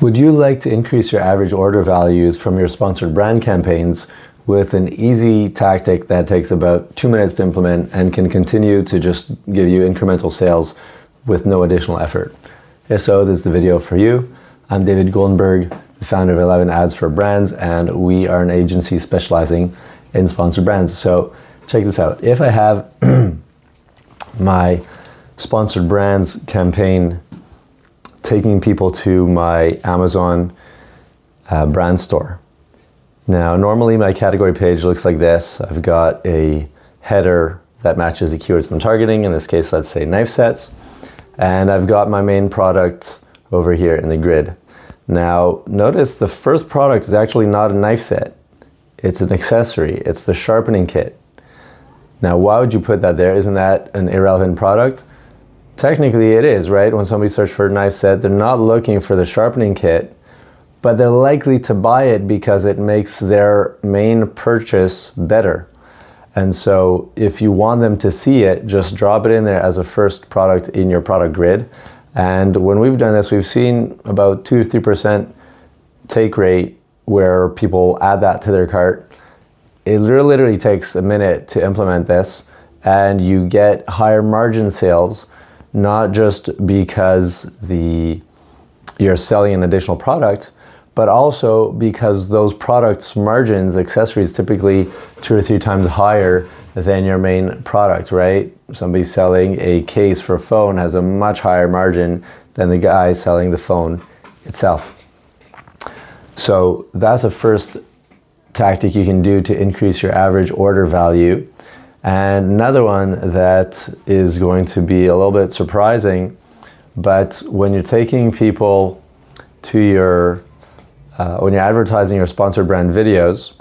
Would you like to increase your average order values from your sponsored brand campaigns with an easy tactic that takes about 2 minutes to implement and can continue to just give you incremental sales with no additional effort? If so, this is the video for you. I'm David Goldenberg, the founder of 11 Ads for Brands, and we are an agency specializing in sponsored brands. So check this out. If I have my sponsored brands campaign taking people to my Amazon brand store. Now, normally my category page looks like this. I've got a header that matches the keywords I'm targeting. In this case, let's say knife sets. And I've got my main product over here in the grid. Now, notice the first product is actually not a knife set. It's an accessory. It's the sharpening kit. Now, why would you put that there? Isn't that an irrelevant product? Technically it is, right? When somebody searches for a knife set, they're not looking for the sharpening kit, but they're likely to buy it because it makes their main purchase better. And so if you want them to see it, just drop it in there as a first product in your product grid. And when we've done this, we've seen about 2 to 3% take rate where people add that to their cart. It literally takes a minute to implement this, and you get higher margin sales, not just because you're selling an additional product, but also because those products' margins, accessories, typically 2 or 3 times higher than your main product, right? Somebody selling a case for a phone has a much higher margin than the guy selling the phone itself. So that's a first tactic you can do to increase your average order value. And another one that is going to be a little bit surprising, but when you're taking people to when you're advertising your sponsored brand videos,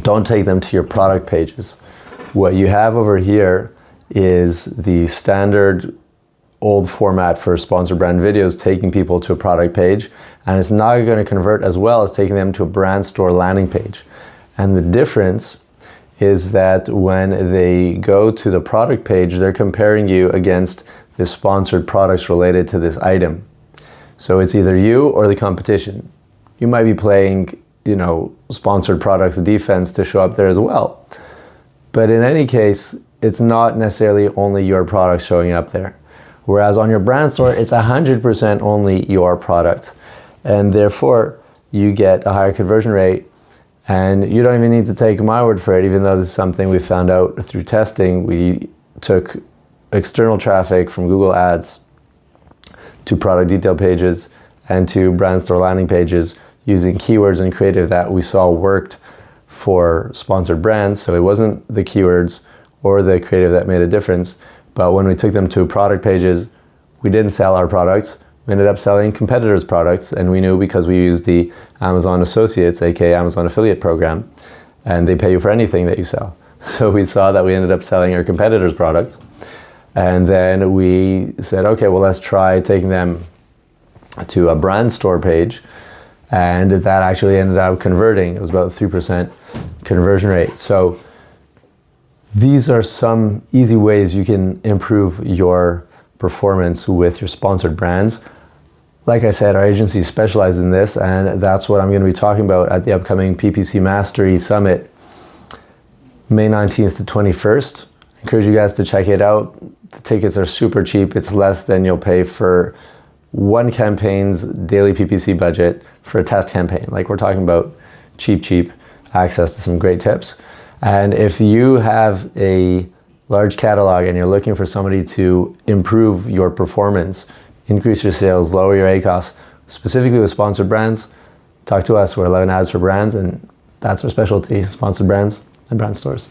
don't take them to your product pages. What you have over here is the standard old format for sponsored brand videos, taking people to a product page, and it's not going to convert as well as taking them to a brand store landing page. And the difference is that when they go to the product page, they're comparing you against the sponsored products related to this item. So it's either you or the competition. You might be playing, sponsored products defense to show up there as well. But in any case, it's not necessarily only your product showing up there. Whereas on your brand store, it's 100% only your product. And therefore, you get a higher conversion rate. And you don't even need to take my word for it, even though this is something we found out through testing. We took external traffic from Google Ads to product detail pages and to brand store landing pages using keywords and creative that we saw worked for sponsored brands. So it wasn't the keywords or the creative that made a difference. But when we took them to product pages, we didn't sell our products. We ended up selling competitors' products, and we knew because we used the Amazon Associates, aka Amazon Affiliate Program, and they pay you for anything that you sell. So we saw that we ended up selling our competitors' products, and then we said, okay, well, let's try taking them to a brand store page, and that actually ended up converting. It was about 3% conversion rate. So these are some easy ways you can improve your performance with your sponsored brands. Like I said, our agency specializes in this, and that's what I'm going to be talking about at the upcoming PPC Mastery Summit, May 19th to 21st. I encourage you guys to check it out. The tickets are super cheap. It's less than you'll pay for one campaign's daily PPC budget for a test campaign. Like, we're talking about cheap access to some great tips. And if you have a large catalog and you're looking for somebody to improve your performance, increase your sales, lower your ACOS, specifically with sponsored brands, talk to us. We're 11 Ads for Brands, and that's our specialty, sponsored brands and brand stores.